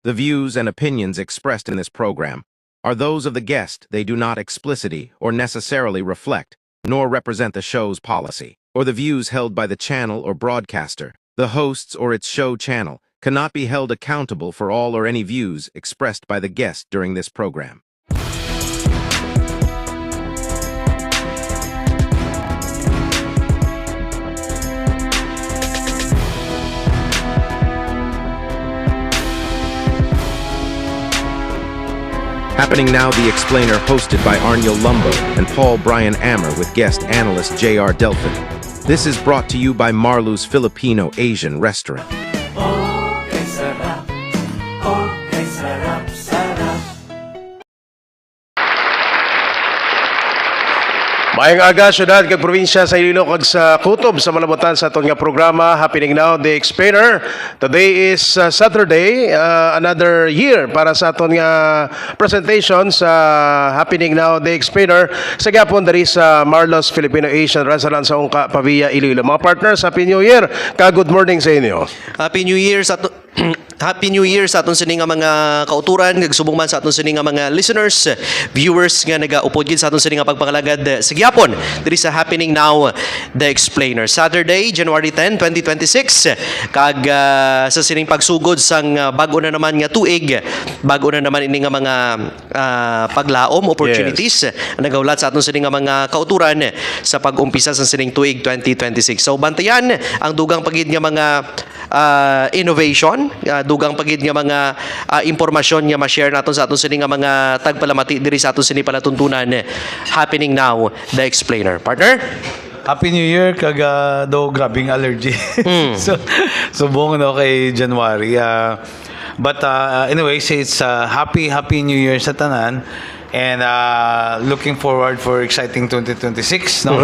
The views and opinions expressed in this program are those of the guest. They do not explicitly or necessarily reflect, nor represent the show's policy, or the views held by the channel or broadcaster. The hosts or its show channel cannot be held accountable for all or any views expressed by the guest during this program. Happening now, The Explainer, hosted by Arnil Lumbo and Paul Brian Ammer with guest analyst J.R. Delphin. This is brought to you by Marlu's Filipino Asian Restaurant. Maayong aga, syudad kag probinsya sa Iloilo kag sa kutob sa malabutan sa atong nga programa Happening Now, The Explainer. Today is Saturday, another year para sa atong nga presentation sa Happening Now, The Explainer sa gapon dari sa Marlo's Filipino Asian Restaurant sa Ungka, Pavia, Iloilo. Mga partners, Happy New Year. Good morning sa inyo. Happy New Year sa Happy New Year sa aton sini nga mga kauturan, nagsubong man sa aton sini nga mga listeners, viewers nga nagaupod gid sa aton sini nga pagpangalagad sa gyapon diri sa Happening Now, The Explainer. Saturday, January 10, 2026, kag sa sining pagsugod sang bag-o na naman nga tuig, bag-o na naman ini nga mga paglaom opportunities nagaulat sa aton sini nga mga kauturan sa pag-umpisa sa sining tuig 2026. So bantayan ang dugang pagid nga mga innovation, dugang pagid nga mga impormasyon nga ma-share naton sa aton sini nga mga tagpalamati diri sa aton sini palatuntunan. Happening Now, The Explainer. Partner? Happy New Year kag do grabing allergy. So subong no kay January. But anyway, say it's happy New Year sa tanan. And looking forward for exciting 2026, no?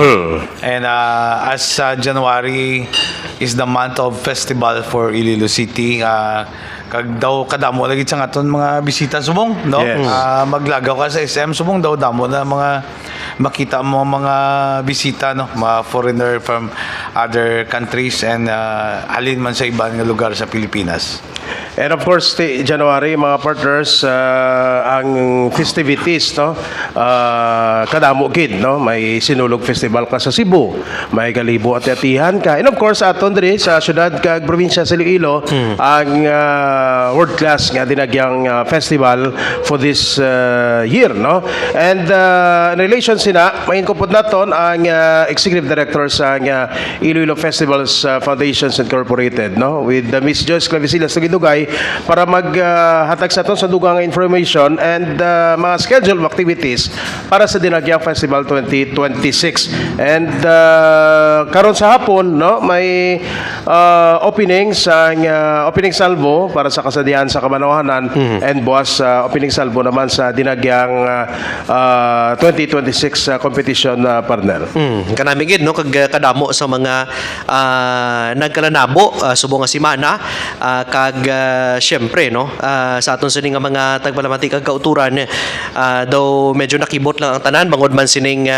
And as January is the month of festival for Iloilo City, kag daw kadamo lagi sa aton mga bisita subong, no? Yes. Maglagaw ka sa SM subong daw damo na mga makita mo mga bisita, no, mga foreigner from other countries and alin man sa ibang nga lugar sa Pilipinas. And of course, January, mga partners, ang festivities, no? Kadamo gid, no? May Sinulog Festival ka sa Cebu, may Kalibo at Atihan ka. And of course, aton diri sa syudad kag probinsya sa Iloilo, ang world class nga dinagyang festival for this year, no? And in relation sina, main kupod naton ang executive director sa Iloilo Festivals Foundations Incorporated, no? With Miss Joyce Clavicilas Tugidugay para maghatag sa aton sa dugang information and mga schedule of activities para sa Dinagyang Festival 2026. And karon sa hapon, no, may opening sa opening salvo para sa kasadian sa Kamanawanan and buwas opening salvo naman sa Dinagyang 2026 competition partner. Kanami gid no kag kadamo sa mga nagkalanabo subong nga semana kag syempre no sa aton sini nga mga tagpalamati kag kauturan daw medyo nakibot lang ang tanan bangod man sining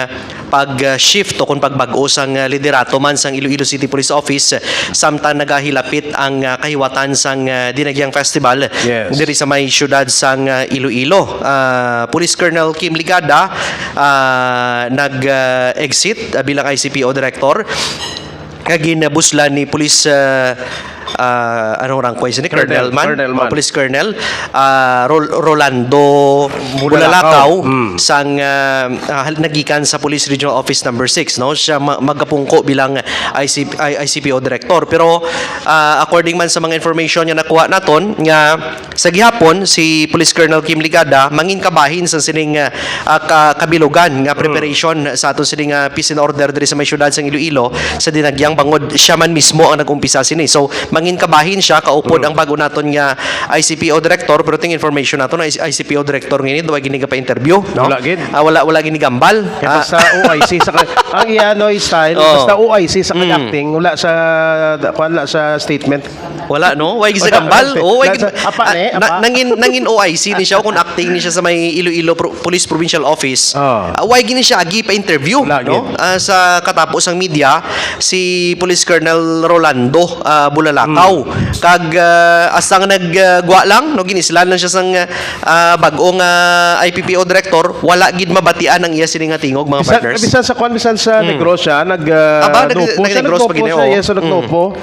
pag-shift o kung pagbag-o sang liderato man sang Iloilo City Police Office samtang nagahilapit ang kahiwatan sang Dinagyang Festival. Yes. Diri sa may syudad sang Iloilo. Police Colonel Kim Ligada nag-exit bilang ICPO Director kaginabuslan ni Police anong rank po ni Colonel Man. Police Colonel Rolando Bulalakaw sang nagikan sa Police Regional Office number 6, no? Siya magapungko bilang ICPO Director. Pero according man sa mga information nga nakuha naton nga sa gihapon si Police Colonel Kim Ligada mangin kabahin sa sining kabilugan nga preparation sa aton sining peace and order diri sa may syudad sang Iloilo sa Dinagyang bangod siya man mismo ang nag-umpisa sini. So mangin kabahin siya kaupod ang bago naton nga ICPO Director pero ting information naton na ICPO Director ngini duwa gini pa interview, no? Wala gid. Wala gini gambal. Basta OIC sa ang iano style, basta OIC sa acting, wala sa statement. Wala no, way sa gambal. Way nangin OIC ni siya kung acting ni siya sa may Iloilo Police Provincial Office. Way gini siya agi pa interview, no? Sa katapos ang media si Police Colonel Rolando Bulalakaw Macau. Kag asang nagguwa lang, no ginislan lang siya sang bag-ong IPPO director, wala gid mabatian ang iya sini nga tingog mga partners. Bisan sa bisan sa Negros siya, Nag-Negros pa gini, Yes, nagnopo.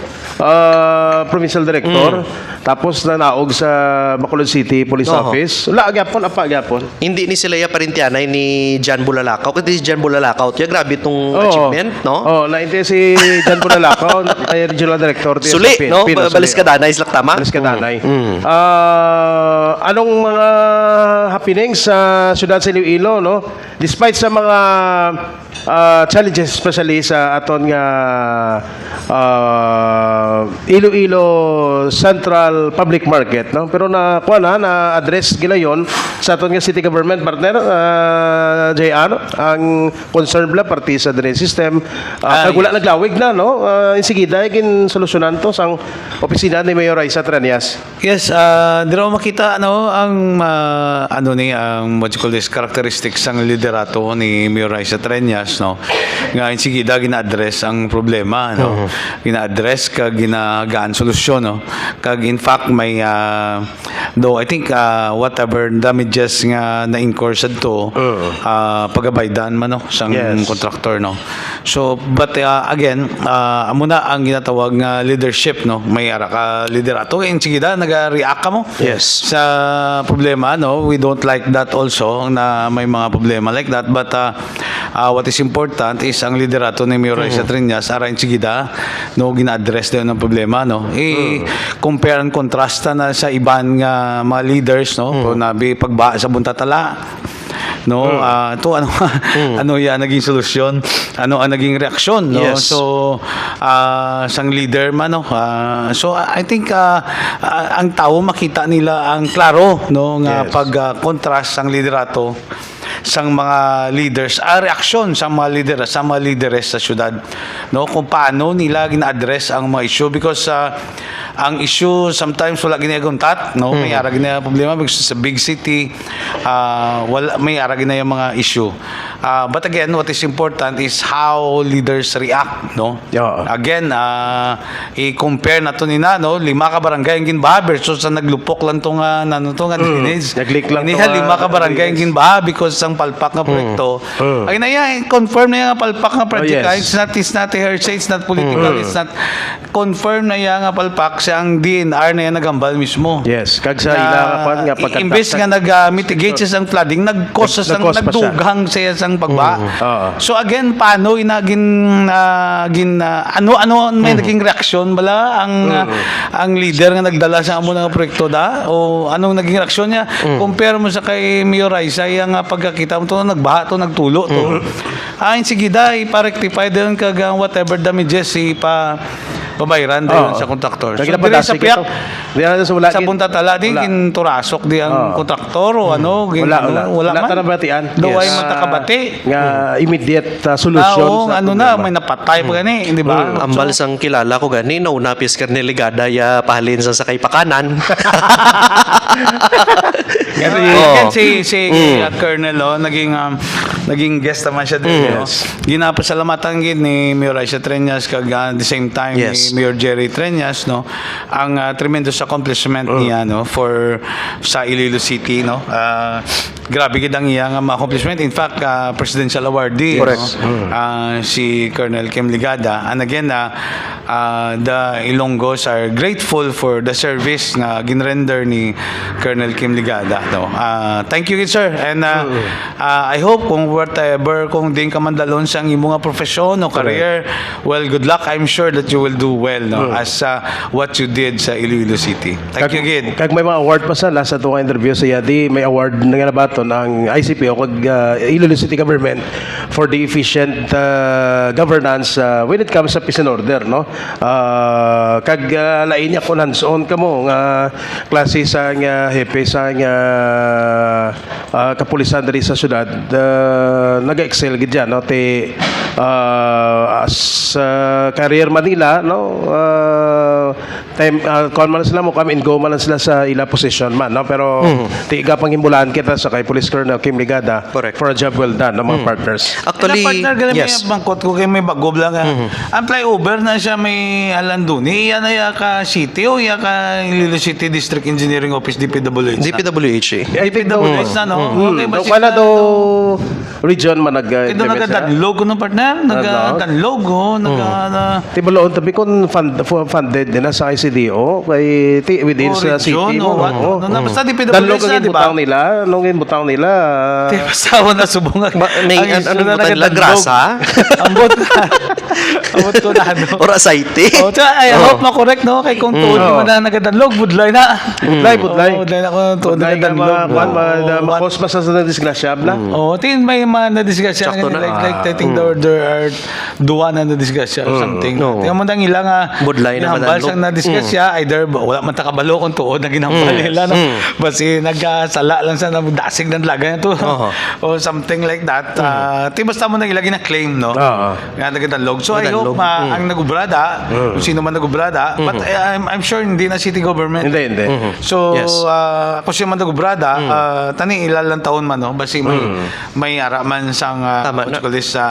Provincial Director. Tapos nanaog sa Bacolod City Police Office. Wala, gyapon, apa, gyapon. Hindi ni sila parintianay ni Jan Bulalakaw. Kasi si Jan Bulalakaw, tiya grabe itong achievement, no? Nainti si Jan Bulalakaw, ay Regional Director. Suli, no? Balis ka danay, silak tama? Balis ka danay. Anong mga happenings sa siyudad sa Iloilo, no? Despite sa mga challenges, especially sa aton nga Iloilo Central Public Market, no? Pero na-address gila yon sa aton nga city government partner, JR, ang concern bla party sa drainage system. Kag wala naglawig na, no? Insigida gin solusyonan to sang opisina ni Mayor Raisa Tranias. Yes, di raw makita ang ang what you call this characteristics ng liderato ni Mayor Raisa Treñas, no. Nga sige gina-address ang problema, no. Gina-address kag ginagaan solusyon, no. Kag in fact may though I think whatever damages nga na-incur sad to pagabaydan man, no, sang contractor, no. So but again amo na ang ginatawag nga leadership, no. May ara ka liderato sige naga-react ka mo sa problema, no. We don't like that also na may mga problema like that, but what is important is ang liderato ni Mayor Raisa Triñas ara insigida, no, gina-address daw ng problema, no. Compare and contrasta na sa iban nga mga leaders, no. Kung nabi pagba sa buntatala, no, to ano yan naging solusyon, ano ang naging reaksyon, no. So sang leader man, no. So I think ang tao makita nila ang klaro, no, nga pag contrast sang liderato sang mga leaders, reaksyon sa mga leaders sa syudad, no, kung paano nila gina-address ang mga issue, because ang issue sometimes wala ginaguntat, no. May ara gina problema because sa big city wala, may ara gina yung mga issue, but again what is important is how leaders react, no. Again i-compare nato nina, no, 5 ka barangay ang ginbaha versus sa naglupok lang tong drainage, naglik lang to 5 ka barangay ang ginbaha because ang palpak nga proyekto ay confirm na yung palpak nga project. It's not hearsay, it's not political, it's not confirm na yung palpak sa ang DNR na yung nagambal mismo. Kag sa ila nga pagkatak, imbes nga nag-mitigate siya sang flooding, nag-cause sang nagdugang siya sang pagba. So again, paano ano may naging reaksyon bala ang leader nga nagdala sa amo nga proyekto o anong naging reaksyon niya? Compare mo sa kay Mayor Raisa yung pagkakita mo to, nagbaha to, nagtulo to. Sige ipa-rectify din kag whatever damages babayaran din sa kontraktor. So, dire sa piyak, sa buntatala din kinturasok di ang kontraktor o ano, wala man. Tanabatian. Daway matakabati. Nga immediate solution. May napatay pa gani, di ba? Ambal sang kilala ko gani, naunapis ka ni Ligada ya pahalin sa sakay pakanan. Si Colonel, naging guest naman siya din. Ginapasalamatan gid ni Mayor Raisa Treñas kag at the same time ni Mayor Jerry Treñas, no, ang tremendous accomplishment niya, no, for sa Iloilo City, no. Grabe gid ang iyang accomplishment. In fact, presidential awardee, no, si Colonel Kim Ligada. And again, the Ilonggos are grateful for the service na ginrender ni Colonel Kim Ligada, no. Thank you, sir. And I hope kung whatever, kung din ka mandalon sa imong profesyon o career, well, good luck. I'm sure that you will do well, no, as what you did sa Iloilo City. Thank you again. Kag may mga award pa sa last atong interview sa Yadi, may award na nga baton ang ICPO kag Iloilo City government for the efficient governance when it comes sa peace and order, no. Kag lain niya kun hands-on kamo nga klase sa nga hepe sa nga kapulisan diri sa syudad, naga-excel gid yan, no, te as career Manila, no, time kon man sila mo come and go man sila sa ila position man, no, pero tiga panghimulaan kita sa kay Police Colonel Kim Ligada for a job well done ng mga partners. Actually, partner galing yes. may bangkot ko kay may bagob lang. Ang flyover na siya may Alanduni, yan ay ka city o iya ka Iloilo City District Engineering Office DPWH. DPWH eh. DPWH na no. Okay ba Doon wala daw region man Ito nagadanlog ko ng partner, nagadanlog ko, Tibuloon tabi kung funded din na sa ICDO kay within sa city region, mo. what? Oo. No, basta DPWH Danlog na, ang di ba? butang nila, nung butang nila. Basta ako nasubong. May ano na grasa? Ambot ko na ano. Or asite? Oh, I hope ma-correct no kay kung tuod mo na nagadanlog budlay na. Budlay. Budlay na ko tuod Budlay nga nagadanlog. makos pa sa disgrasya bla. Oh, tingin may mga na-discuss siya Sakto na. like I think there are duwa na na-discuss siya or something. No. Tingnan mo nang ilang Budlay na ginambal madalog. siyang na-discuss siya either wala man takabalo kung tuod na ginambal nila no. Basi nagkasala lang sa dasig ng laga to. Or something like that. Di basta mo nang ilagay na claim no. Nga nagadanlog. So I hope ang nagubrada, kung sino man nagubrada, but I'm sure hindi na city government. Hindi. So, Yes. kung siya man nagubrada, tani ilalang taon man, no? Basi may ara man sang Tama na. sa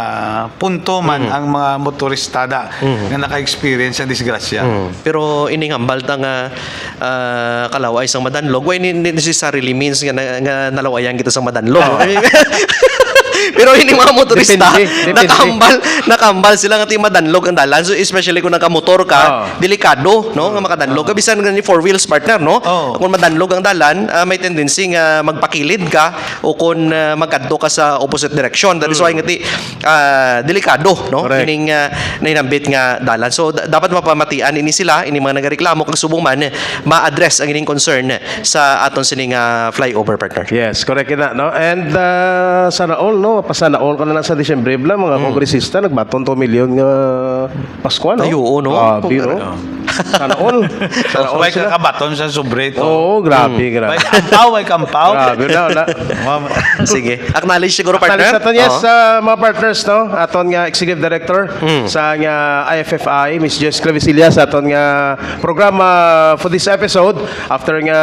punto man ang mga motoristada nga naka-experience sa disgrasya. Pero iningambal ta nga kalaway sang madanlog, why necessarily means nga nalawayan kita sa madanlog. Pero ini mga motorista, Depende. nakambal sila nga ti madanlog ang dalan. So especially kung nakamotor ka, delikado, no? Nga makadanlog ka bisan nga ni four wheels partner, no? Kung madanlog ang dalan, may tendency nga magpakilid ka o kung magkadto ka sa opposite direction. That is why nga ti delikado, no? Correct. Ining nainambit nga dalan. So dapat mapamatian ini sila, ini mga nagareklamo kag subong man ma-address ang ining concern sa aton sining flyover partner. Yes, correct na, no? And sana all, no? Pasana all ka na sa Disyembre bla, mga kongresista nagbaton 2 million nga Pasko, no? Ay, oo, no? Biro. Sana all. Sana all Way sila. kakabaton sa sobreto. Oo, grabe. Way kampaw. Grabe na. Sige. Acknowledge siguro Partners partner. aton, yes, mga partners, no? Aton nga Executive Director sa nga IFFI, Miss Joyce Clavicilla, sa aton nga programa for this episode. After nga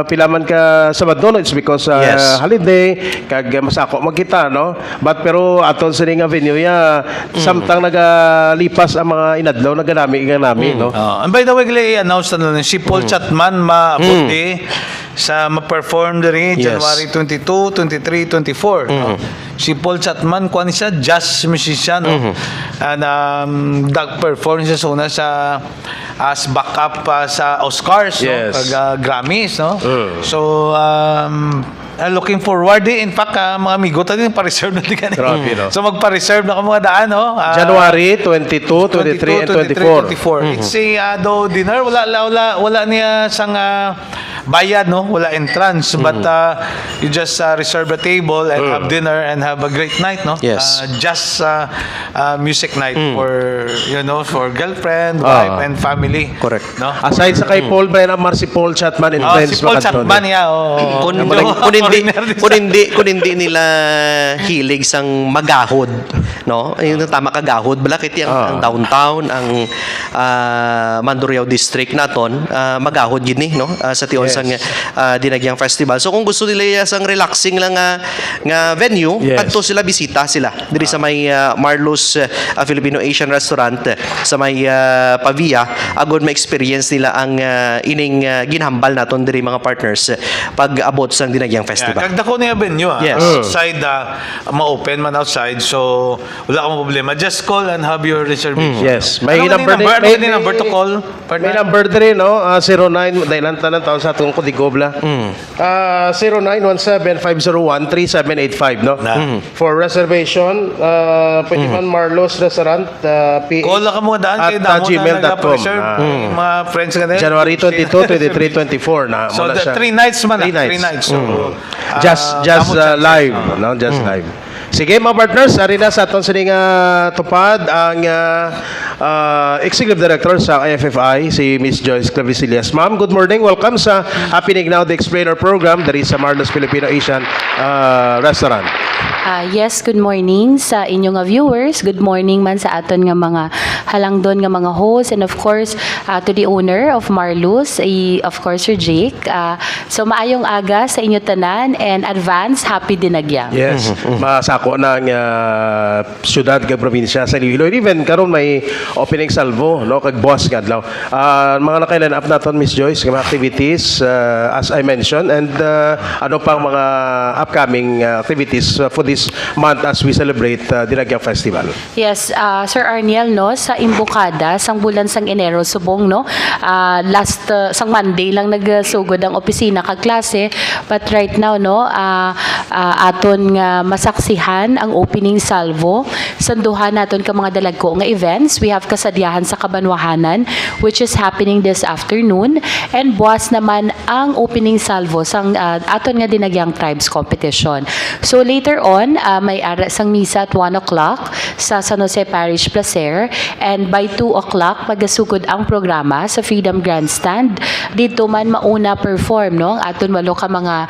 pilaman ka Sabado, no? It's because Yes. holiday, kag masako magkita, no? But pero aton sa nga venue ya, samtang nagalipas ang mga inadlaw, naganami nga nami, no? And by the way, i-announce na lang si Paul Chatman maabuti sa ma-perform diri Yes. January 22, 23, 24. No? Si Paul Chatman, kuha siya jazz musician. No? And nag-perform siya sa una sa as backup sa Oscars, Yes. no? Grammys. No? So, looking forward in fact mga amigo tayo pa-reserve na din Grabe, no? so magpa-reserve na ka mga daan no. January 22, 23, and 24. 24. It's a though dinner wala niya sang bayad no, wala entrance but you just reserve a table and have dinner and have a great night no. Yes. Just music night for for girlfriend, wife and family. Correct. No. Aside sa kay Paul Brian Amar, si Paul Chatman and friends. Si Paul makadto Chatman din. niya Kung hindi nila hilig sang magahod, no? Yung tama kagahod, balakit ang downtown, ang Mandurriao district naton, magahod gini, no? Sa tiyon sang dinagyang festival. So kung gusto nila sang relaxing lang nga venue, Yes. kadto sila bisita sila diri sa may Marlos Filipino Asian Restaurant sa may Pavia, agud ma-experience nila ang ining ginhambal naton diri mga partners pag abot sang dinagyang festival. Kag dako niya venue Yes. outside ma-open man outside so wala kang problema just call and have your reservation. Yes. May Ano number ano din. ba yung number to call? May number din, no? 09, dahil tanan taon sa atong kodigobla. 0917-501-3785, no? For reservation, pwede man Marlos Restaurant, PH. Call lang ka mga daan kay at damo na gmail.com. nag-preserve mga friends ka din. January 22, 23, 24 na. So muna the siya. 3 nights man. 3 nights. 3 nights. So, Just damo siya. live, no? Just live. Sige mga partners, ari na sa aton sining tupad ang Executive Director sa IFFI, si Miss Joyce Clavisillas. Ma'am, good morning. Welcome sa Happening Now, the Explainer program dari sa Marlos Filipino Asian Restaurant. Yes, good morning sa inyong nga viewers. Good morning man sa aton nga mga halangdon nga mga host, and of course to the owner of Marlos, of course Sir Jake. So maayong aga sa inyo tanan and advance happy dinagyang. Yes, masako na ang syudad kag probinsya sa Iloilo. Even karon may opening salvo no kag boss kadlaw. Mga nakailan up naton Miss Joyce nga mga activities as I mentioned, and ano pang mga upcoming activities for this month as we celebrate Dinagyang Festival. Yes, Sir Arniel, no, sa Imbukada, sang bulan sang Enero, subong, no, sang Monday lang nagsugod ang opisina kag klase, but right now, no, aton nga masaksihan ang opening salvo, sanduhan naton ka mga dalagko nga events. We have kasadyahan sa Kabanwahanan, which is happening this afternoon, and buwas naman ang opening salvo sang aton nga Dinagyang Tribes Competition. So later on, may ara sang misa at 1 o'clock sa San Jose Parish Placer, and by 2 o'clock magasugod ang programa sa Freedom Grandstand. Dito man mauna perform, no, aton walo ka mga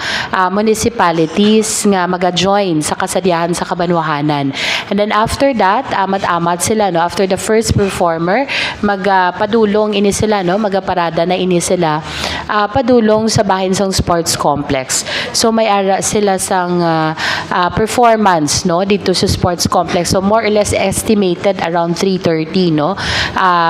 municipalities nga maga-join sa kasadyahan sa Kabanwahanan. And then after that, amat-amat sila, no, after the first performer, magpadulong ini sila, no, magaparada na ini sila padulong sa bahin sang sports complex. So may ara sila sang performance, no, dito sa sports complex. So more or less estimated around 3:30, no.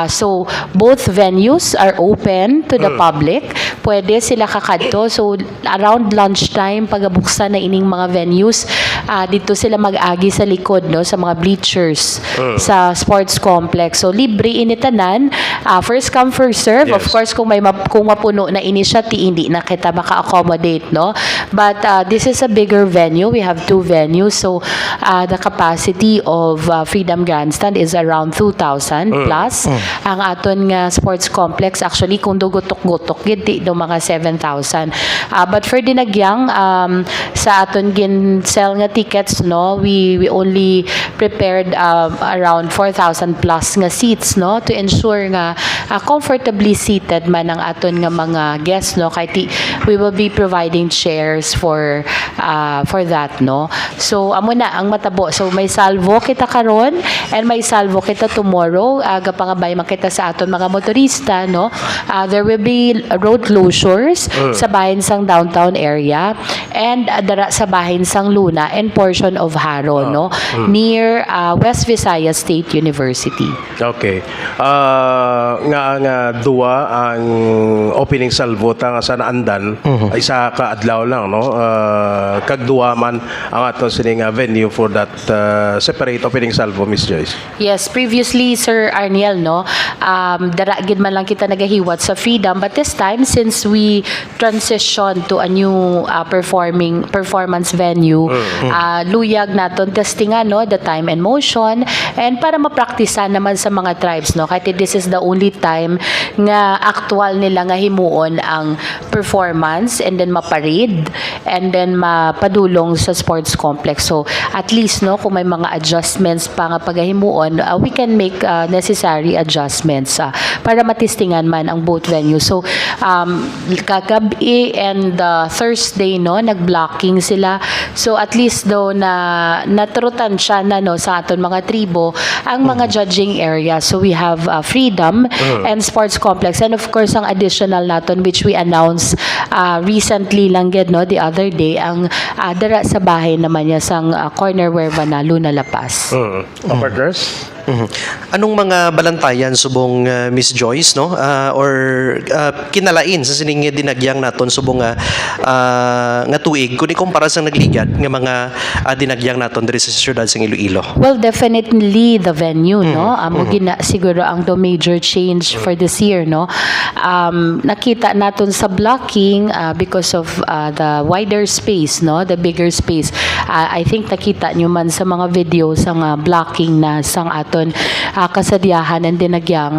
So both venues are open to the public. Pwede sila kakadto. So around lunchtime pagabuksan na ining mga venues, dito sila mag-agi sa likod, no, sa mga bleachers sa sports complex. So libre ini tanan, first come first serve. Yes. Of course kung mapuno na ini siya, hindi na kita maka-accommodate, no. But this is a bigger venue. We have 2 venues. So the capacity of Freedom Grandstand is around 2,000 plus. Ang aton nga sports complex actually kung dugutok-gutok gid do mga 7,000. But for Dinagyang, sa aton gin sell nga tickets, no, we only prepared around 4,000 plus nga seats, no, to ensure nga comfortably seated man ang aton nga mga guests, no, kay we will be providing chairs for that, no. So amo na ang matabo. So may salvo kita karon and may salvo kita tomorrow. Gapangabay makita sa aton mga motorista, no. There will be road closures sa bahin sang downtown area and dara sa bahin sang Luna and portion of Haro, no, near West Visayas State University. Okay. Nga duwa ang opening salvo ta nga sa naandan isa ka adlaw lang, no. Kag duwa man ang aton sining venue for that separate opening salvo, Miss Joyce. Yes, previously Sir Arniel, no, dara gid man lang kita nagahiwat sa Freedom, but this time since we transition to a new performance venue, luyag naton testingan, no, the time and motion, and para mapraktisan naman sa mga tribes, no, kahit this is the only time nga actual nila nga himuon ang performance and then maparade and then mapadulong sa sports complex. So at least, no, kung may mga adjustments pa nga pagahimuon, we can make necessary adjustments para matistingan man ang both venues. So kagabi and Thursday, no, nag-blocking sila. So at least though na natrutan siya na, no, sa aton mga tribo ang mga judging area. So we have Freedom and sports complex, and of course ang additional naton which we announced recently lang gid, no, the other day, ang dara sa bahay naman niya sang corner where Banalo na Lapas. Partners? Anong mga balantayan subong Miss Joyce, no, or kinalain sa sining dinagyang naton subong nga tuig kung ikumpara sa nagligad nga mga dinagyang naton diri sa siyudad sa Iloilo? Well, definitely the venue, no. Amo gina siguro ang the major change for this year, no. Nakita naton sa blocking because of the wider space, no, the bigger space. I think nakita nyo man sa mga videos ang blocking na sang aton kasadyahan and dinagyang,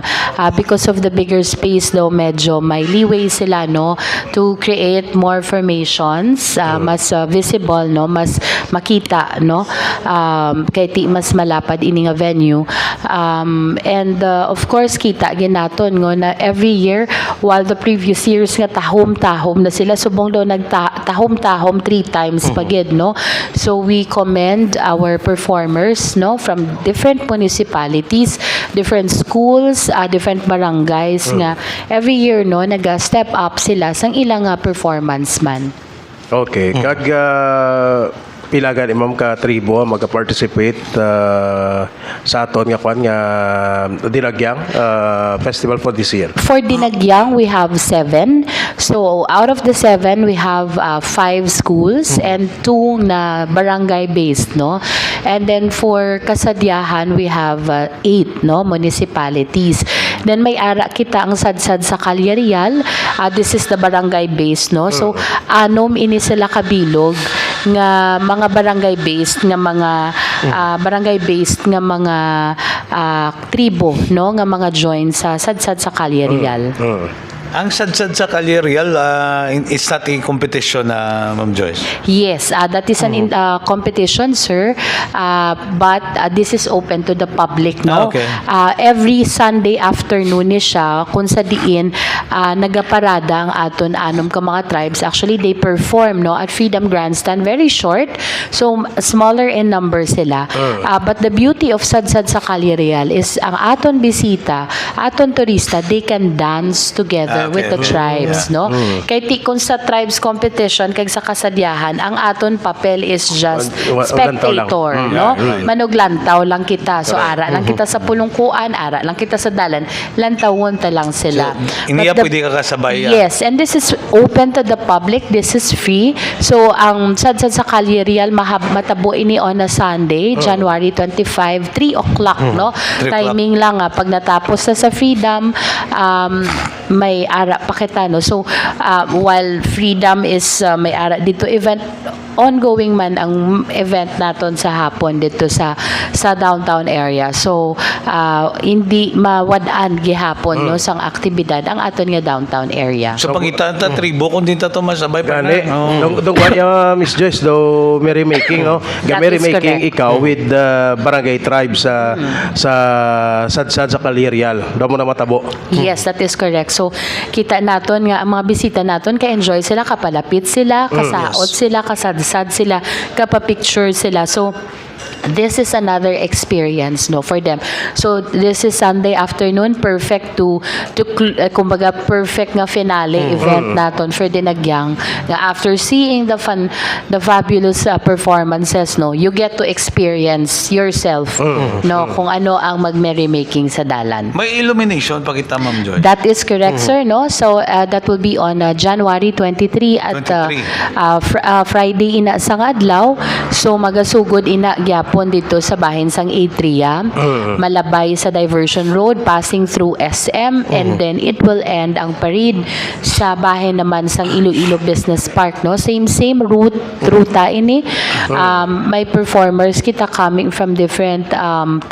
because of the bigger space daw medyo may leeway sila, no, to create more formations, mas visible, no, mas makita, no, kay ti mas malapad ini nga venue. And of course kita ginaton ngo na every year while the previous years nga tahom-tahom na sila subong daw nagtahom-tahom 3 times pagid no. So we commend our performers no from different municipalities, different schools, different barangays nga every year no naga-step up sila sang ilang performance man. Okay. Kag pilagan imam ka tribo maga-participate sa aton nga kwan nga dinagyang festival for this year. For Dinagyang, we have 7. So, out of the 7, we have 5 schools and 2 na barangay-based, no? And then for Kasadyahan, we have 8, no? Municipalities. Then may ara kita ang sadsad sa Calyarial. This is the barangay-based, no? So, 6 ini sila kabilog nga mga barangay-based nga mga barangay-based nga mga tribo, no? Nga mga join sa sadsad sa Calyarial. Ang sadsad sa Calyarial, is that a competition, Ma'am Joyce? Yes, that is an competition, sir. But this is open to the public, no? Okay. Every Sunday afternoon ni siya, kung sa diin, nagaparada ang aton anom ka mga tribes. Actually, they perform, no, at Freedom Grandstand. Very short, so smaller in number sila. But the beauty of sadsad sa Calyarial is ang aton bisita, aton turista, they can dance together with the tribes, no? Kay kung sa tribes competition kag sa Kasadyahan, ang aton papel is just spectator, no? Manuglantaw lang kita. So ara lang kita sa pulungkuan, ara lang kita sa dalan, lantawon ta lang sila. Iniya But pwede ka kasabay. Yes, and this is open to the public. This is free. So ang sadsad sa Calyarial matabo ini on a Sunday, January 25, 3 o'clock, no? 3 o'clock. Timing lang pag natapos na sa Freedom, may ara pa kita, no? So while Freedom is may ara dito event, ongoing man ang event naton sa hapon dito sa downtown area. So hindi mawadaan gihapon no sang aktibidad ang aton nga downtown area. So pangitan ta tribo kung din ta to masabay pa Gani, na. dong kanya Miss Joyce do merrymaking, no? That Merrymaking is correct. ikaw with the barangay tribe sa sadsad sa Calyarial. Do mo na matabo. Yes, that is correct. So, kita naton nga ang mga bisita naton ka-enjoy sila, kapalapit sila, kasaot sila, kasadsad sila, kapapicture sila. So, this is another experience no for them. So this is Sunday afternoon, perfect to kumbaga perfect nga finale event naton for Dinagyang. After seeing the fabulous performances, no, you get to experience yourself no kung ano ang mag-merrymaking sa dalan. May illumination pa kita, Ma'am Joyce. That is correct, sir, no? So, that will be on January 23 at 23. Friday ina sang adlaw. So, magasugod ina gyapon dito sa bahin sang Atria. Malabay sa Diversion Road, passing through SM, and then it will end ang parade sa bahin naman sang Iloilo Business Park, no? Same ruta ini. May performers kita coming from different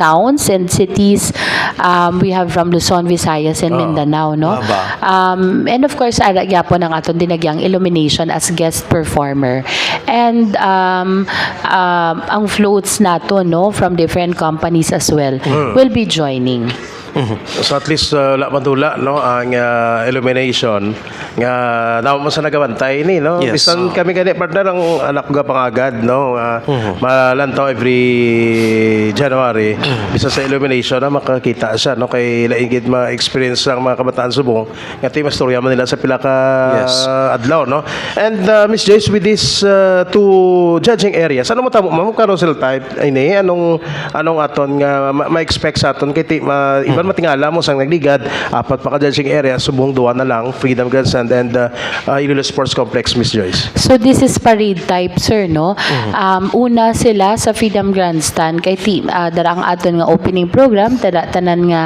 towns and cities. We have from Luzon, Visayas, and Mindanao, no? And of course, ara gyapon ang aton Dinagyang illumination as guest performer. And ang floats nato, no, from different companies as well will be joining. So at least madula no ang illumination nga daw mo sa nagabantay ni no. Yes. Bisan kami kani partner ang anak ko pangagad no malantaw every January bisan sa illumination na makakita siya no kay laingid ma-experience ang mga kabataan subong nga ti mastorya man nila sa pila ka adlaw no. And Miss Joyce, with this two judging areas, ano mo tamo ma'am carousel type ini anong aton nga ma-expect sa aton kay ti iban matingala mo sang nagligad apat pa ka judging area subong duwa na lang Freedom Grandstand and Iloilo Sports Complex, Miss Joyce. So this is parade type, sir, no? Una sila sa Freedom Grandstand kay darang aton nga opening program, tanan nga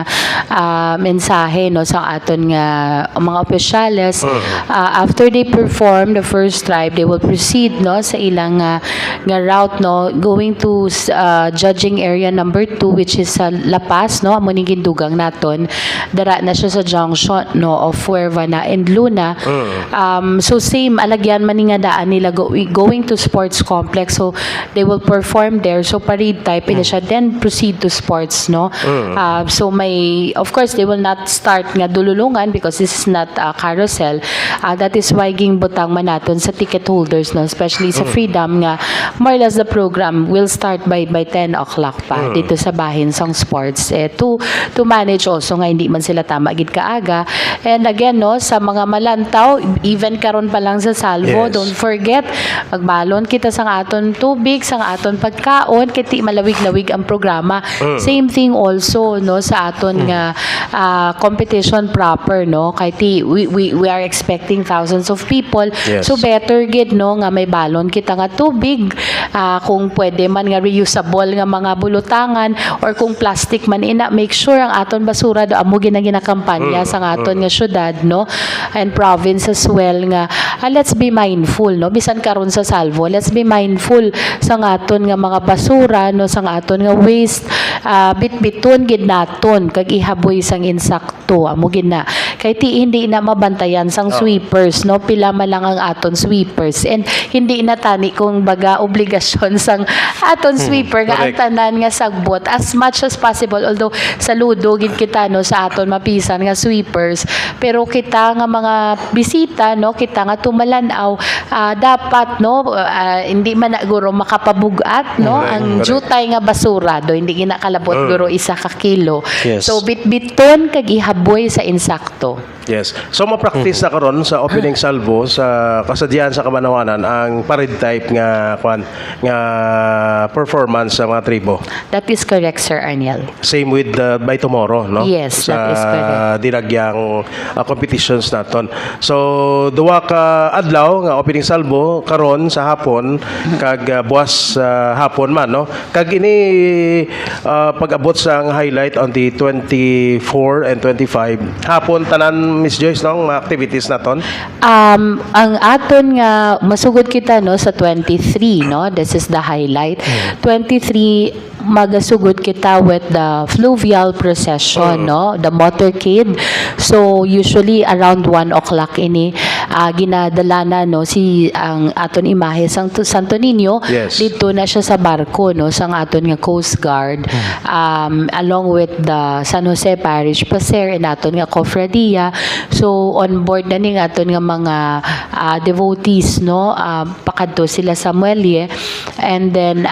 mensahe no sa aton nga mga opisyales. After they perform the first tribe, they will proceed no sa ilang nga route no going to judging area number 2, which is sa La Paz, no, amo ning ginduga dugang naton dara na siya sa junction no of Fuervana and Luna. So same alagyan man ni nga daan nila going to sports complex, so they will perform there, so parade type ina siya, then proceed to sports no. So may, of course they will not start nga dululungan because this is not a carousel. That is why ging butang man naton sa ticket holders no, especially sa Freedom nga more or less the program will start by 10 o'clock pa dito sa bahin sang sports to manage also nga hindi man sila tama gid kaaga. And again no, sa mga malantaw even karon pa lang sa Salvo, Yes. don't forget magbalon kita sang aton tubig, sang aton pagkaon kiti malawig-lawig ang programa. Same thing also no sa aton nga competition proper no, kay ti we are expecting thousands of people. Yes. So better gid no nga may balon kita nga tubig, kung pwede man nga reusable nga mga bulutangan or kung plastic man ina, make sure ang aton basura do amo ginakampanya sa aton nga syudad no and province as well nga let's be mindful no, bisan karon sa Salvo let's be mindful sa aton nga mga basura no, sa aton nga waste, bitbiton gid naton kag ihaboy sang insakto amo gid na kay ti hindi na mabantayan sang sweepers no, pila man lang ang aton sweepers and hindi na tani kung baga obligasyon sang aton sweeper nga ang correct. tanan nga sagbot as much as possible, although saludo gid kita no sa aton mapisan nga sweepers, pero kita nga mga bisita no, kita nga tumalanaw dapat no, hindi man na guro makapabugat no ang correct. jutay nga basura do hindi ginakalabot guro isa ka kilo. Yes. So bitbiton kag ihaboy sa insakto. Yes. So ma-practice na karon sa opening salvo sa kasadyan sa Kamanawanan ang parade type nga performance sa mga tribo. That is correct, Sir Arniel. Same with by tomorrow, no? Yes, sa that is correct. dinagyang competitions naton. So duwa ka adlaw nga opening salvo karon sa hapon kag buwas hapon man no. Kag ini pag-abot sa ang highlight on the 24 and 25 hapon tanan Miss Joyce no mga activities naton. Ang aton nga masugod kita no sa 23 no, this is the highlight. 23 magasugod kita with the fluvial procession no, the motorcade. So usually around 1 o'clock ini ginadala na no si ang aton imahe sang Santo Niño. Yes. Dito na siya sa barko no sang aton nga Coast Guard, along with the San Jose Parish Placer and aton nga Cofradia. So on board na ning aton nga mga devotees no, pakadto sila sa Muelle, and then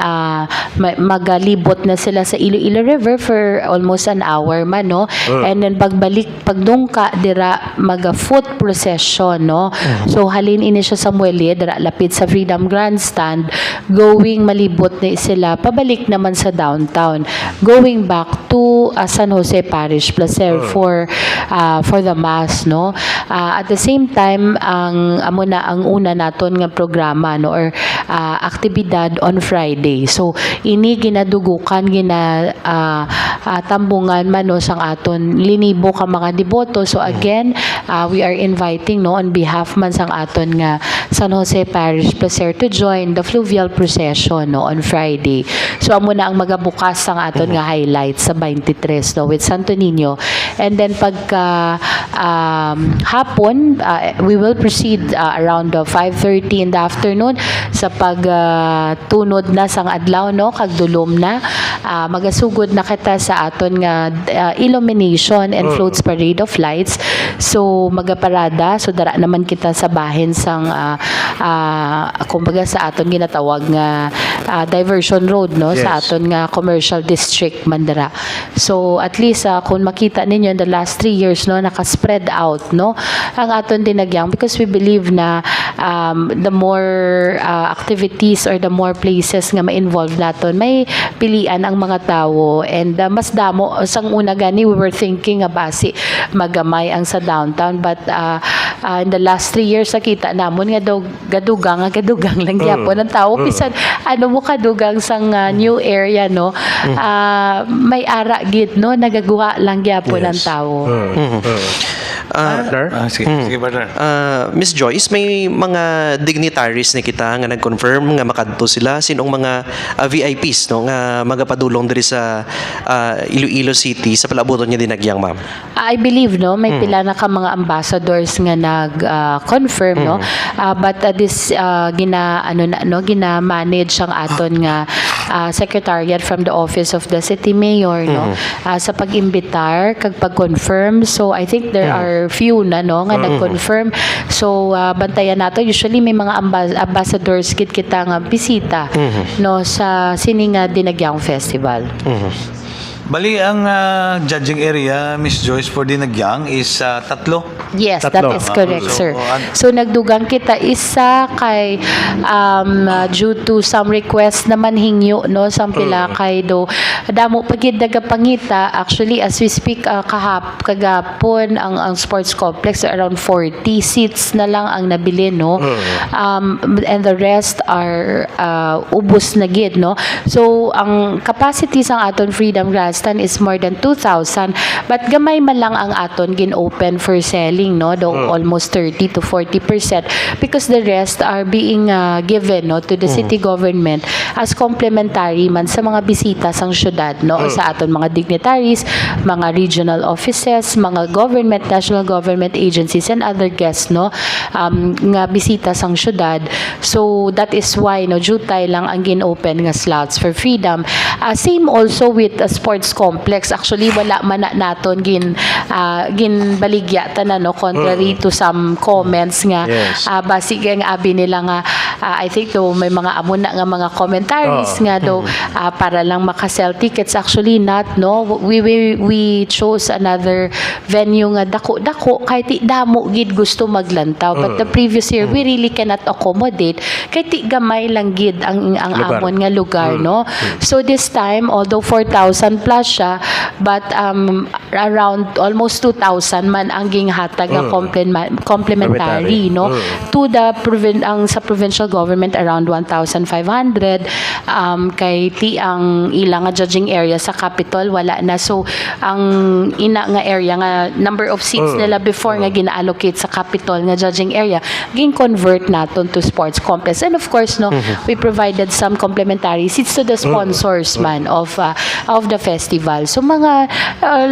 magalibot na sila sa Iloilo River for almost an hour man no, and then pagdungka dira maga foot procession no. So halin ini siya sa Muelle dira lapit sa Freedom Grandstand, going malibot na sila pabalik naman sa downtown, going back to San Jose Parish Placer for the mass no. At the same time ang amo na ang una naton nga programa no or aktibidad on Friday. So ini ginadugukan tambungan man no sang aton linibo ka mga deboto. So again, we are inviting no on behalf man sang aton nga San Jose Parish Placer to join the fluvial procession no on Friday. So amo na ang magabukas sang aton nga highlights sa 23 no with Santo Niño. And then pagka hapon, we will proceed around 5:30 in the afternoon sa pagtunod na sang adlaw no kag dulom na. Magasugod na kita sa aton nga illumination and floats parade of lights. So magaparada, so dara naman kita sa bahin sang kumbaga sa aton ginatawag nga diversion road no, sa Yes. aton nga commercial district mandara. So at least kung makita ninyo in the last 3 years no, naka-spread out no ang aton dinagyang, because we believe na the more activities or the more places nga ma-involve naton, may pilian ang mga tao, and mas damo sang una gani we were thinking basi magamay ang sa downtown, but in the last 3 years nakita namon nga daw gadugang lang gyapon ang tao, bisan ano mo kadugang sang new area no, may ara gid no, nagagawa lang gyapon ang tao. Partner? Sige, partner. Miss Joyce, may mga dignitaries ni kita nga nag-confirm nga makadto sila sinong mga VIPs no nga magapadulong diri sa Iloilo City sa palabuton niya dinagyang ma'am. I believe no may pila na ka mga ambassadors nga nag-confirm no but this gina-manage ang aton nga secretariat from the office of the city mayor no sa pag-imbitar kag pag-confirm. So I think there are few na no nga nag-confirm. So bantayan nato, usually may mga ambassadors kit kita nga bisita no sa sininga dinagyang festival. Bali, ang judging area, Miss Joyce, for Dinagyang is 3. Yes, Tatlo. that is correct, So, sir. So nagdugang kita isa kay due to some request naman hingyo no sang pila kay do damo pagid nagapangita actually as we speak kagapon ang sports complex around 40 seats na lang ang nabili no. And the rest are ubos na gid no. So ang capacity sang aton Freedom Grandstand is more than 2,000 but gamay man lang ang aton gin-open for selling no, do almost 30 to 40% because the rest are being given no to the city government as complementary man sa mga bisita sang syudad no o sa aton mga dignitaries, mga regional offices, mga government, national government agencies and other guests no nga bisita sang syudad. So that is why no jutay lang ang gin-open nga slots for Freedom. Same also with a sports complex. Actually wala man naton ginbaligya tanan no contrary to some comments nga Yes. basig nga abi nila nga I think do may mga amo na nga mga commentaries nga do para lang makasell tickets. Actually not no, we chose another venue nga dako kay ti damo gid gusto maglantaw but the previous year we really cannot accommodate kay ti gamay lang gid ang Lugar. amon nga lugar no. So this time although 4,000 plus siya but around almost 2,000 man ang ginghatag nga complementary no to the sa provincial government around 1,500 kay ti ang ilang nga judging area sa capital wala na. So ang ina nga area nga number of seats nila before nga gina-allocate sa capital nga judging area gin-convert naton to sports complex and of course no we provided some complementary seats to the sponsors man of the festival. So mga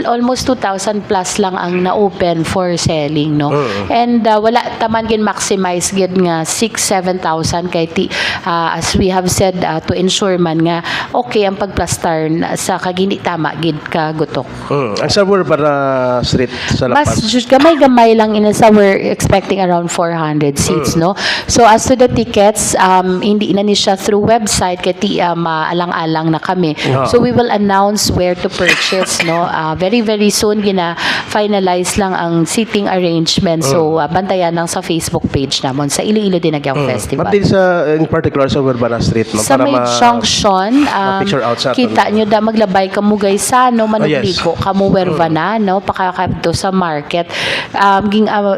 almost 2,000 plus lang ang na-open for selling no. And wala taman gin maximize gid nga 6,000-7,000 kay ti as we have said to ensure man nga okay ang pagplastar sa kagini tama gid ka gutok. Ang sabor para street sa Mas Lapas. gamay lang in sa we're expecting around 400 seats no. So as to the tickets hindi na ni siya through website kay ti maalang-alang na kami. So we will announce where to purchase no. Very soon gina finalize lang ang seating arrangement. So bantayan lang sa Facebook page namon sa Iloilo Dinagyang Festival. Pati sa in particular sa Urbana Street no, Sa may junction, ma-picture out sa kita aton. nyo da maglabay kamo gaysano, manugliko yes. kamo wervana, no, pakakabto sa market.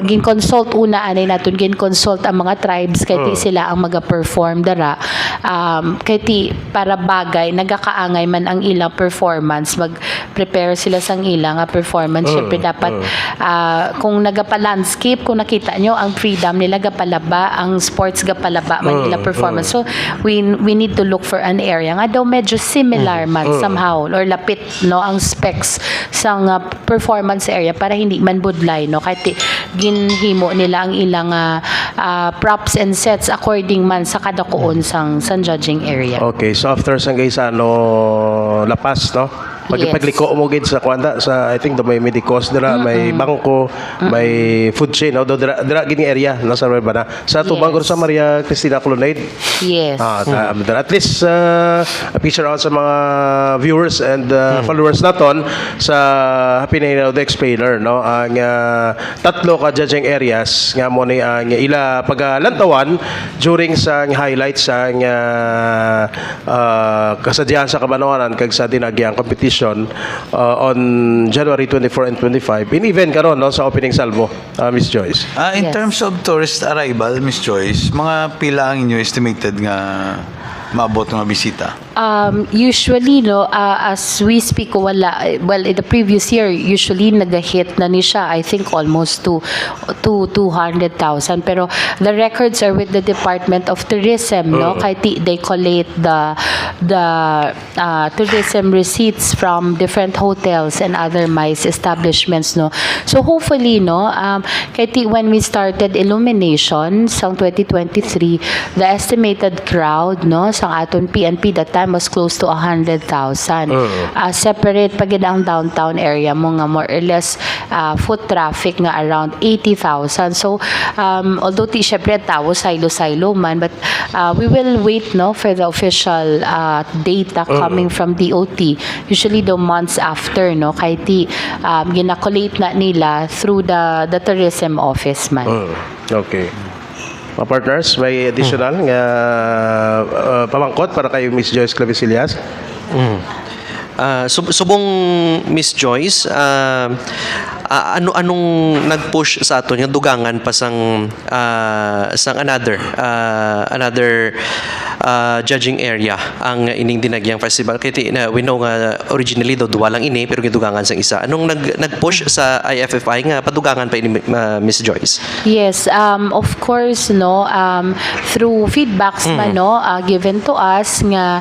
Ging consult una anay naton gin consult ang mga tribes kay ti sila ang maga-perform dara. Kay ti para bagay nagakaangay man ang ilang performance, mag-prepare sila sang ilang performance. Syempre dapat kung nagapa-landscape, kung nakita nyo ang Freedom nila gapalaba, ang sports gapalaba man nila performance. So we need to look for an area nga daw medyo similar man somehow or lapit no ang specs sang performance area para hindi man budlay no kay ginhimo nila ang ilang props and sets according man sa kada kuon sang judging area. Okay, so after sa Gaysano Lapas no. Yes. Pagliko mo gid sa kwanda sa I think do may Medicos dira, may bangko, may food chain no, do dira gini area no sa Urbana. Sa tubang Yes. sa Maria Cristina Colonnade. Yes. At least a picture out sa mga viewers and followers naton sa Happy New the Explainer no ang tatlo ka judging areas nga mo ni ang ila pagalantawan during sa highlights sa kasadyahan sa Kabanawanan kag sa dinagyang competition on January 24 and 25 in event karon no sa opening salvo Miss Joyce. In Yes. terms of tourist arrival, Miss Joyce, mga pila ang inyo estimated nga maabot nga bisita? Usually, no, as we speak, wala, well, in the previous year, usually nag-hit na ni siya, I think almost to 200,000. Pero the records are with the Department of Tourism, no? Kahit they collate the tourism receipts from different hotels and other MICE establishments, no? So hopefully, no, kahit when we started illumination sa 2023, the estimated crowd, no, sa aton PNP that time was close to 100,000. Separate pag ang downtown area mo nga more or less foot traffic nga around 80,000. So although syempre tao silo man, but we will wait, no, for the official data coming from DOT. Usually the months after, no, kahit ginakolate na nila through the tourism office man. Okay. Mga partners, may additional nga pamangkot para kay Miss Joyce Clavisillas. Subong Miss Joyce, anong nag-push sa ato nga dugangan pa sang another judging area ang ining dinagyang festival kay we know nga originally do duwa lang ini pero gidugangan sang isa. Anong nag-push sa IFFI nga padugangan pa ini Miss Joyce? Yes, of course, no, through feedbacks man, no, given to us nga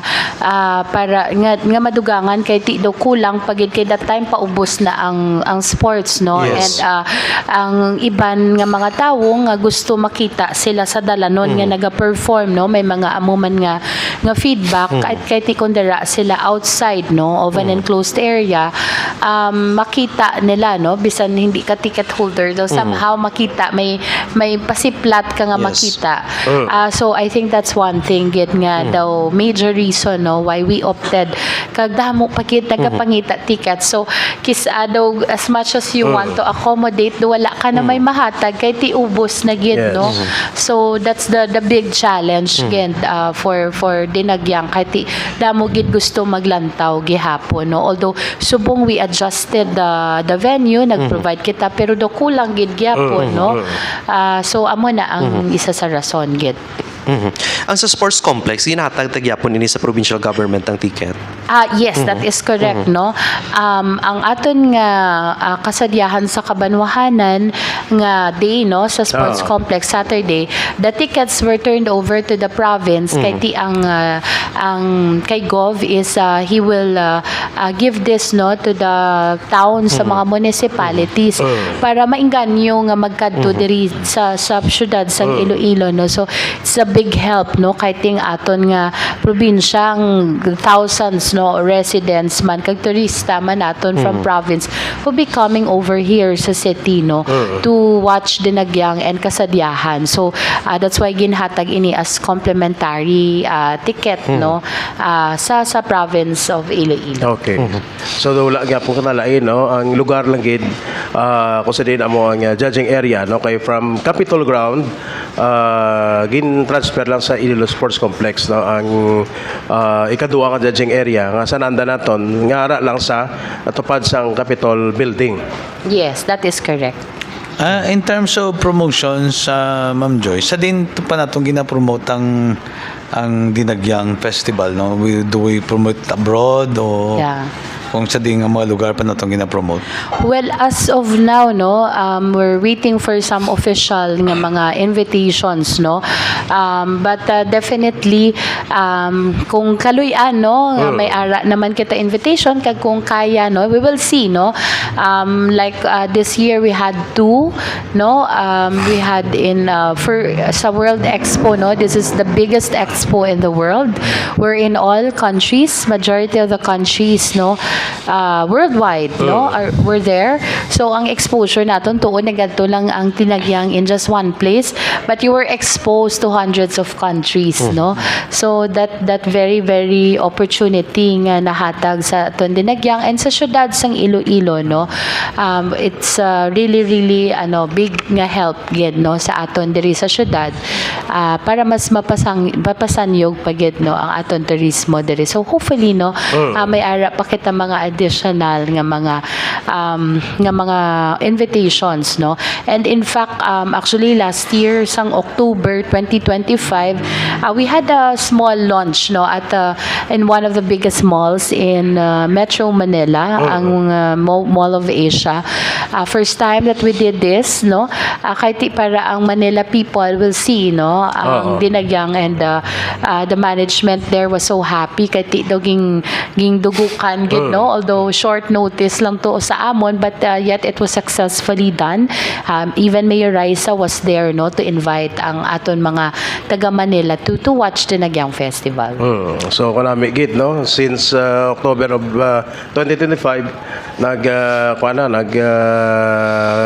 para nga madugangan kay ti do kulang pagid kay that time paubos na ang sports, no. Yes. And ang iban nga mga tawo nga gusto makita sila sa dalanon nga naga-perform, no, may mga amuman nga feedback kahit kundera sila outside, no, of an enclosed area, makita nila, no, bisan hindi ka ticket holder daw somehow makita may pasiplat ka nga Yes. makita. So I think that's one thing gid nga daw major reason, no, why we opted kag damo pakit nagapangita tickets. So daw as much as you want to accommodate, do wala ka na may mahatag kay ti ubos na gid, Yes. no. So that's the big challenge gid for dinagyang kay ti damo gid gusto maglantaw gihapon, no. Although subong we adjusted the venue, nag-provide kita pero do kulang gid gyapon, no. So amo na ang isa sa rason gid. Ang sa sports complex ginatag tagyapon ini sa provincial government ang ticket. Yes, that is correct, no. Ang aton nga kasadyahan sa Kabanwahanan nga day, no, sa sports complex Saturday, the tickets were turned over to the province kay ti ang kay Gov is he will give this, no, to the towns sa mga municipalities para mainganyo nga magkadto diri sa syudad sa Iloilo, no. So it's a big help, no, kay ting aton nga probinsya ang thousands, no, residents man kag turista man aton from province who be coming over here sa city, no, to watch dinagyang and kasadyahan. So that's why ginhatag ini as complimentary ticket, no, sa province of Iloilo. Okay. So wala gyapon kanalain, no, ang lugar lang gid kung sa din amo ang judging area, no, kay from Capitol Ground gin transfer lang sa Iloilo Sports Complex, no, ang ikaduha nga judging area nga sananda naton nga ara lang sa tupad sang Capitol Building. Yes, that is correct. In terms of promotions, Ma'am Joy, sa din to pa natong gina-promote ang Dinagyang Festival, no? Do we promote abroad o Yeah. kung sa din nga mga lugar pa natong gina-promote? Well, as of now, no, we're waiting for some official nga mga invitations, no. But definitely kung kaluy-an, no, nga may ara naman kita invitation kag kung kaya, no, we will see, no. Like this year we had 2, no. We had in for sa World Expo, no. This is the biggest expo in the world. We're in all countries, majority of the countries, no, worldwide, no, we're there. So ang exposure naton tuon na gadto lang ang tinagyang in just one place, but you were exposed to hundreds of countries, no. So that very very opportunity nga nahatag sa aton dinagyang and sa syudad sang Iloilo, no. It's really big nga help gid, no, sa aton diri sa syudad para mas mapasanyog pagid, no, ang aton turismo diri. So hopefully, no, may ara pa kita mga additional nga mga invitations, no. And in fact, actually last year sang October 2025, we had a small launch, no, at in one of the biggest malls in Metro Manila, ang Mall of Asia. First time that we did this, no, kahit para ang Manila people will see, no, ang dinagyang, and the management there was so happy kahit daw ging dugukan gid, no, although short notice lang to sa amon, but yet it was successfully done. Even Mayor Raisa was there, no, to invite ang aton mga taga Manila to watch the Nagyang Festival. So kanami gid, no, since October of 2025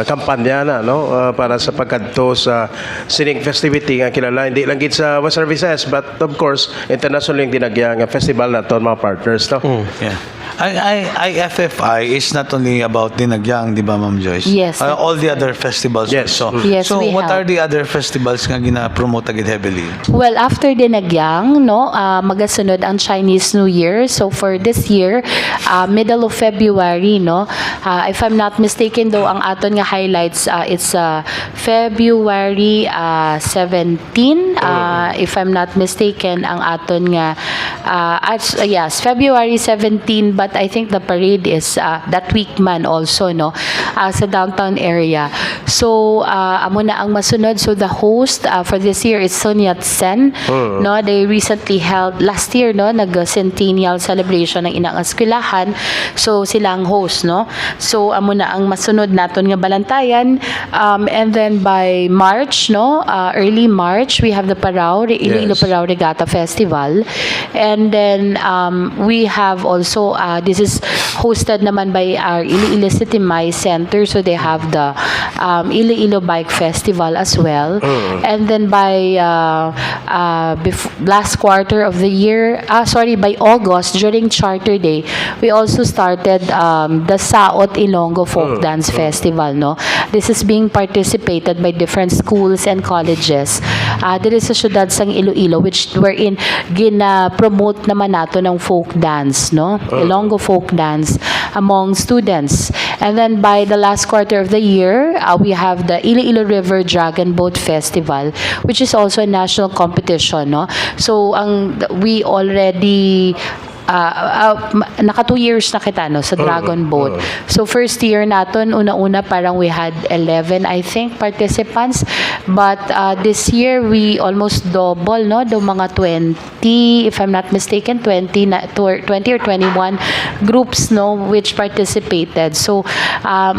kampanya na, no, para sa pagkadto sa sining festivity nga kilala hindi lang gid sa Western Visayas but of course international yung Dinagyang festival naton mga partners, no. Yeah. IFFI is not only about Dinagyang, di ba, Ma'am Joyce? Yes. All the other festivals Yes. also. Yes, So we what have. are the other festivals nga gina-promote agad heavily? Well, after Dinagyang, no, magasunod ang Chinese New Year. So for this year, middle of February, no, if I'm not mistaken though, ang aton nga highlights, it's February 17, if I'm not mistaken, ang aton nga, yes, February 17, but I think the parade is that week man also, no, sa downtown area. So, amo na ang masunod. So the host for this year is Sun Yat-sen. No, they recently held last year, no, nag-centennial celebration ng inang eskwelahan. So sila ang host, no. So amo na ang masunod naton nga balantayan. And then by March, no, early March, we have the Parao, Iloilo Yes. Parao Regatta Festival. And then we have also this is hosted naman by our Iloilo City Mai Center, so they have the Iloilo Bike Festival as well. And then by last quarter of the year, by August, during Charter Day, we also started the Saot Ilonggo Folk Dance Festival, no. This is being participated by different schools and colleges. There is a syudad sang Iloilo which wherein gina-promote naman nato ng folk dance, no. Ilonggo folk dance among students. And then by the last quarter of the year, we have the Iloilo River Dragon Boat Festival, which is also a national competition, no. So we already naka 2 years na kita, no, sa Dragon Boat. So first year naton, una-una parang we had 11 I think participants, but this year we almost double, no, do mga 20, if I'm not mistaken, 20 or 21 groups, no, which participated. So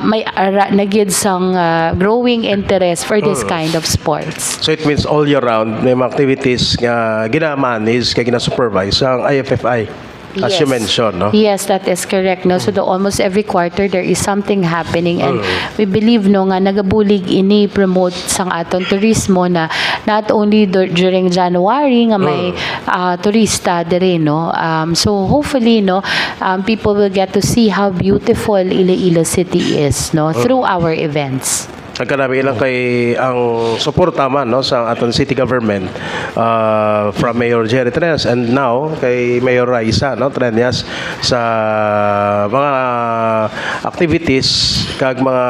may nagyid sang growing interest for this kind of sports. So it means all year round may mga activities nga gina-manage kaya gina-supervise ang IFFI. As you mentioned, no? Yes, that is correct, no. So almost every quarter there is something happening, and we believe, no, nga nagabulig ini promote sang aton turismo na not only during January nga may turista dere, no. So hopefully, no, people will get to see how beautiful Iloilo City is, no, through our events. Nagkarami ilang kay ang suporta man, no, sa aton city government from Mayor Jerry Trenas and now kay Mayor Raisa, no, Trenas sa mga activities kag mga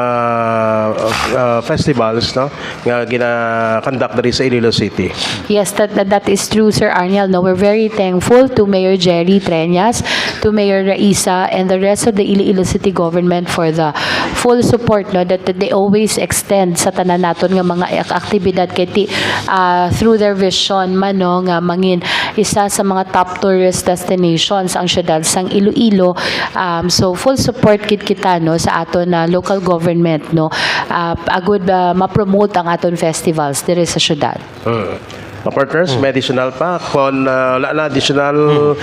festivals, no, nga gina-conduct diri sa Iloilo City. Yes, that is true, Sir Arniel. No, we're very thankful to Mayor Jerry Trenas, to Mayor Raisa, and the rest of the Iloilo City government for the full support, no, that they always extend sa tanan naton nga mga aktibidad kay through their vision man, no, nga mangin isa sa mga top tourist destinations ang syudad sang Iloilo. So full support kit kita, no, sa aton na local government, no, agud ma-promote ang aton festivals diri sa syudad. Mga partners, may additional pa. Kung wala na additional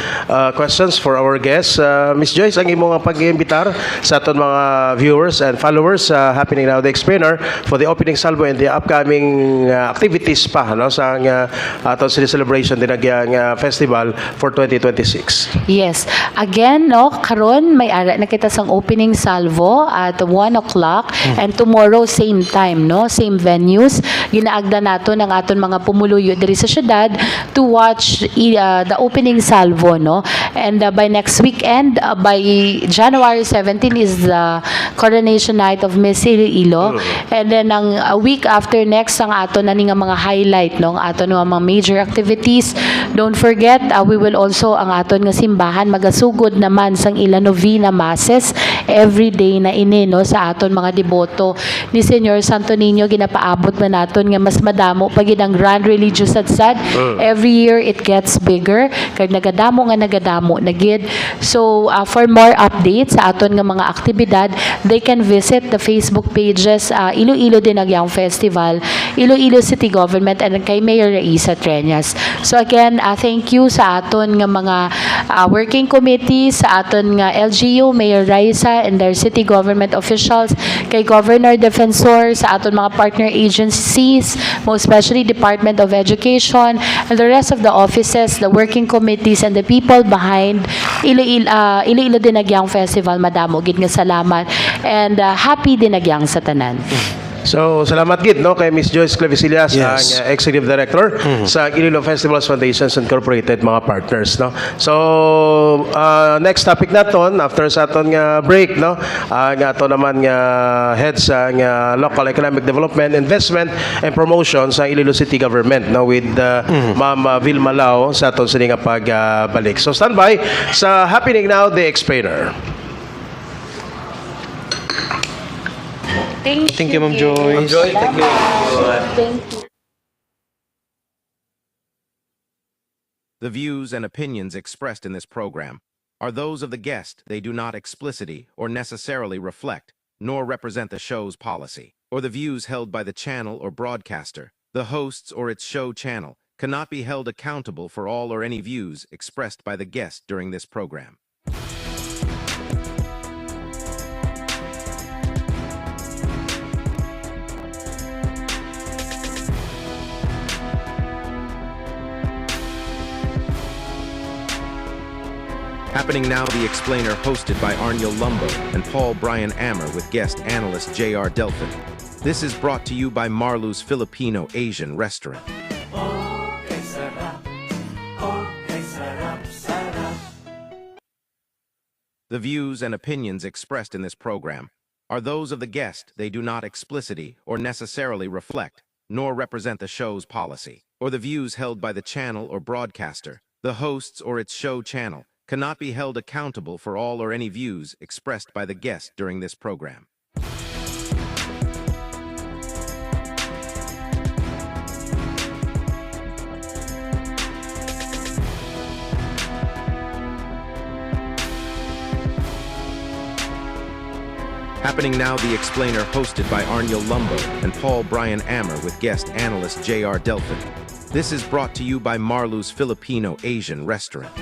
questions for our guests, Miss Joyce, ang imong pag-iimbitar sa aton mga viewers and followers sa Happening Now the Explainer for the opening salvo and the upcoming activities pa, no, sa aton celebration Dinagyang Festival for 2026. Yes. Again, no, karon may ara na kita sang opening salvo at 1 o'clock, and tomorrow same time, no, same venues. Ginaagda nato ng aton mga pumuluyo diri sa syudad to watch the opening salvo, no? And by next weekend, by January 17 is the coronation night of Miss Iloilo. And then ang a week after next ang ato na ni nga mga highlight, no? Ang ato nga mga major activities. Don't forget, we will also ang aton nga simbahan magasugod naman sang ila novena masses every day na ini, no, sa aton mga deboto ni Senyor Santo Niño. Ginapaabot man naton nga mas madamo pagid ang grand religious sadsad. Every year it gets bigger kag nagadamo na gid. So for more updates sa aton nga mga aktibidad, they can visit the Facebook pages Iloilo Dinagyang Festival, Iloilo City Government, and kay Mayor Raisa Treñas. So again, thank you sa aton nga mga working committee, sa aton nga LGU, Mayor Raisa and their city government officials, kay Governor Defensor, sa aton mga partner agencies, most especially Department of Education, and the rest of the offices, the working committees, and the people behind Iloilo Dinagyang Festival. Madamo gid nga salamat and happy Dinagyang sa tanan. So, salamat gid, no, kay Miss Joyce Clavisillas, Yes. ang Executive Director sa Iloilo Festivals Foundations Incorporated, mga partners, no. So, next topic naton after sa aton nga break, no, nga ato naman nga head sa nga local economic development, investment and promotion sa Iloilo City Government, no, with Ma'am Vilma Lao sa aton sini nga pagbalik. So, standby sa Happening Now, The Explainer. Thank you, Ma'am Joyce. Ma'am Joy, thank you. Thank you. The views and opinions expressed in this program are those of the guest. They do not explicitly or necessarily reflect, nor represent the show's policy, or the views held by the channel or broadcaster. The hosts or its show channel cannot be held accountable for all or any views expressed by the guest during this program. Happening Now, The Explainer, hosted by Arniel Lumbo and Paul Brian Ammer with guest analyst J.R. Delphin. This is brought to you by Marlu's Filipino Asian Restaurant. The views and opinions expressed in this program are those of the guest. They do not explicitly or necessarily reflect, nor represent the show's policy, or the views held by the channel or broadcaster. The hosts or its show channel cannot be held accountable for all or any views expressed by the guest during this program. Happening Now, The Explainer, hosted by Arniel Lumbo and Paul Brian Ammer with guest analyst J.R. Delphin. This is brought to you by Marlu's Filipino Asian Restaurant.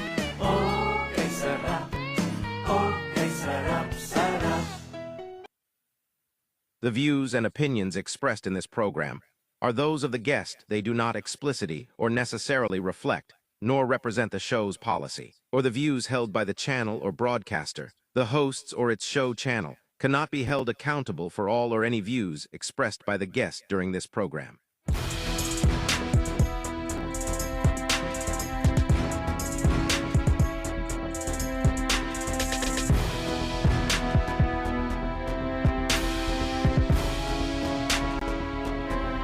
The views and opinions expressed in this program are those of the guest. They do not explicitly or necessarily reflect, nor represent the show's policy, or the views held by the channel or broadcaster. The hosts or its show channel cannot be held accountable for all or any views expressed by the guest during this program.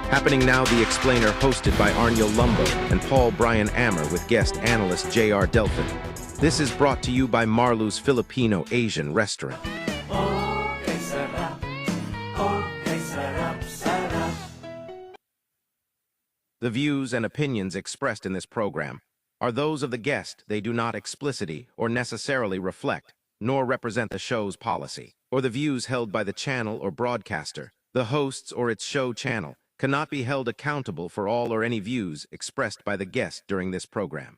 Happening Now, The Explainer, hosted by Arniel Lumbo and Paul Brian Ammer with guest analyst J.R. Delphin. This is brought to you by Marlu's Filipino Asian Restaurant. The views and opinions expressed in this program are those of the guest. They do not explicitly or necessarily reflect, nor represent the show's policy, or the views held by the channel or broadcaster. The hosts or its show channel cannot be held accountable for all or any views expressed by the guest during this program.